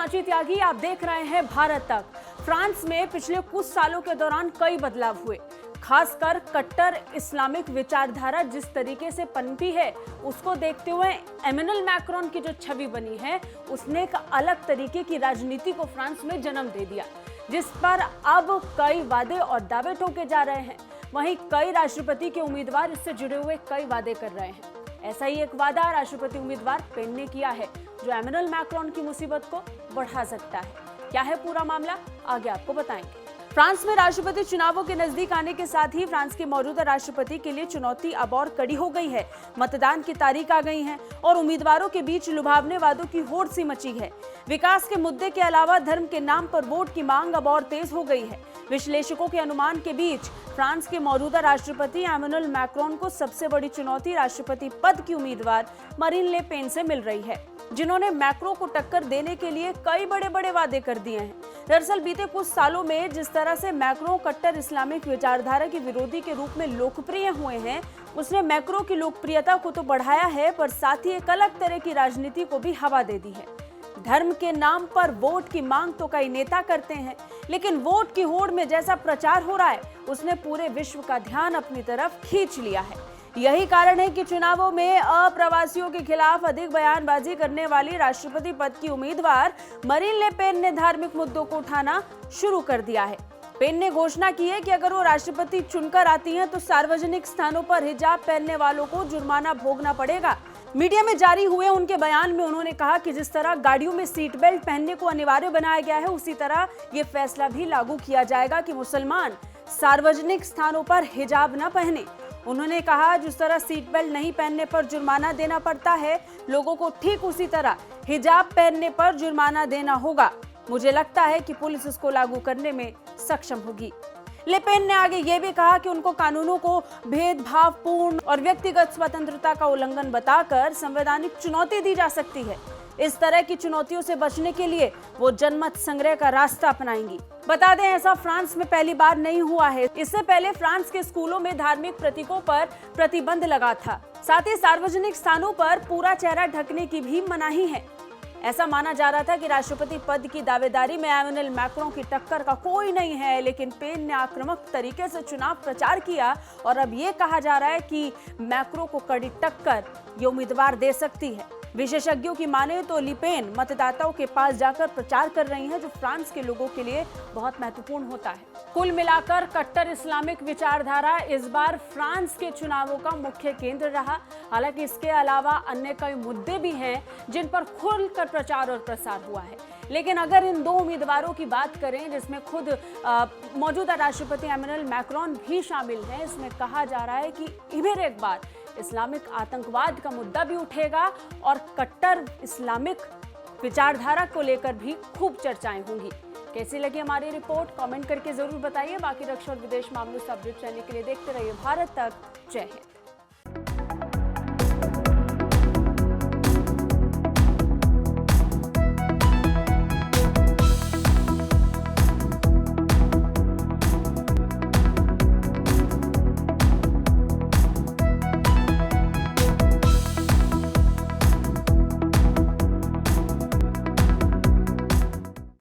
सांची त्यागी, आप देख रहे हैं भारत तक। फ्रांस में पिछले कुछ सालों के दौरान कई बदलाव हुए, खासकर कट्टर इस्लामिक विचारधारा जिस तरीके से पनपी है उसको देखते हुए एमेनुएल मैक्रोन की जो छवि बनी है उसने एक अलग तरीके की राजनीति को फ्रांस में जन्म दे दिया, जिस पर अब कई वादे और दावे ठोके जा रहे हैं। वहीं कई राष्ट्रपति के उम्मीदवार इससे जुड़े हुए कई वादे कर रहे हैं। ऐसा ही एक वादा राष्ट्रपति उम्मीदवार पेन ने किया है जो एमेनुएल मैक्रोन की मुसीबत को बढ़ा सकता है। क्या है पूरा मामला, आगे आपको बताएंगे। फ्रांस में राष्ट्रपति चुनावों के नजदीक आने के साथ ही फ्रांस के मौजूदा राष्ट्रपति के लिए चुनौती अब और कड़ी हो गई है। मतदान की तारीख आ गई है और उम्मीदवारों के बीच लुभावने वादों की होड़ सी मची है। विकास के मुद्दे के अलावा धर्म के नाम पर वोट की मांग अब और तेज हो गई है। विश्लेषकों के अनुमान के बीच फ्रांस के मौजूदा राष्ट्रपति एमेनुएल मैक्रोन को सबसे बड़ी चुनौती राष्ट्रपति पद की उम्मीदवार मरीन ले पेन से मिल रही है, जिन्होंने मैक्रो को टक्कर देने के लिए कई बड़े वादे कर दिए हैं। दरअसल बीते कुछ सालों में जिस तरह से मैक्रो कट्टर इस्लामिक विचारधारा के विरोधी के रूप में लोकप्रिय हुए हैं, उसने मैक्रो की लोकप्रियता को तो बढ़ाया है, पर साथ ही एक अलग तरह की राजनीति को भी हवा दे दी है। धर्म के नाम पर वोट की मांग तो कई नेता करते हैं, लेकिन वोट की होड़ में जैसा प्रचार हो रहा है उसने पूरे विश्व का ध्यान अपनी तरफ खींच लिया है। यही कारण है कि चुनावों में अप्रवासियों के खिलाफ अधिक बयानबाजी करने वाली राष्ट्रपति पद की उम्मीदवार मरीन ले पेन ने धार्मिक मुद्दों को उठाना शुरू कर दिया है। पेन ने घोषणा की है कि अगर वो राष्ट्रपति चुनकर आती हैं तो सार्वजनिक स्थानों पर हिजाब पहनने वालों को जुर्माना भोगना पड़ेगा। मीडिया में जारी हुए उनके बयान में उन्होंने कहा कि जिस तरह गाड़ियों में सीट बेल्ट पहनने को अनिवार्य बनाया गया है, उसी तरह ये फैसला भी लागू किया जाएगा कि मुसलमान सार्वजनिक स्थानों पर हिजाब न पहने। उन्होंने कहा जिस तरह सीट बेल्ट नहीं पहनने पर जुर्माना देना पड़ता है, लोगों को ठीक उसी तरह हिजाब पहनने पर जुर्माना देना होगा। मुझे लगता है कि पुलिस इसको लागू करने में सक्षम होगी। ले पेन ने आगे ये भी कहा कि उनको कानूनों को भेदभावपूर्ण और व्यक्तिगत स्वतंत्रता का उल्लंघन बताकर संवैधानिक चुनौती दी जा सकती है। इस तरह की चुनौतियों से बचने के लिए वो जनमत संग्रह का रास्ता अपनाएंगी। बता दें, ऐसा फ्रांस में पहली बार नहीं हुआ है। इससे पहले फ्रांस के स्कूलों में धार्मिक प्रतीकों पर प्रतिबंध लगा था। साथ ही सार्वजनिक स्थानों पर पूरा चेहरा ढकने की भी मनाही है। ऐसा माना जा रहा था कि राष्ट्रपति पद की दावेदारी में एमेनुएल मैक्रोन की टक्कर का कोई नहीं है, लेकिन पेन ने आक्रामक तरीके से चुनाव प्रचार किया और अब ये कहा जा रहा है कि मैक्रोन को कड़ी टक्कर ये उम्मीदवार दे सकती है। विशेषज्ञों की माने तो ले पेन मतदाताओं के पास जाकर प्रचार कर रही हैं, जो फ्रांस के लोगों के लिए बहुत महत्वपूर्ण होता है। कुल मिलाकर कट्टर इस्लामिक विचारधारा इस बार फ्रांस के चुनावों का मुख्य केंद्र रहा। हालांकि इसके अलावा अन्य कई मुद्दे भी हैं जिन पर खुलकर प्रचार और प्रसार हुआ है। लेकिन अगर इन दो उम्मीदवारों की बात करें, जिसमें खुद मौजूदा राष्ट्रपति एमेनुएल मैक्रोन भी शामिल हैं, इसमें कहा जा रहा है कि फिर एक बार इस्लामिक आतंकवाद का मुद्दा भी उठेगा और कट्टर इस्लामिक विचारधारा को लेकर भी खूब चर्चाएं होंगी। कैसी लगी हमारी रिपोर्ट, कमेंट करके जरूर बताइए। बाकी रक्षा और विदेश मामलों से अपडेट रहने के लिए देखते रहिए भारत तक। जय हिंद।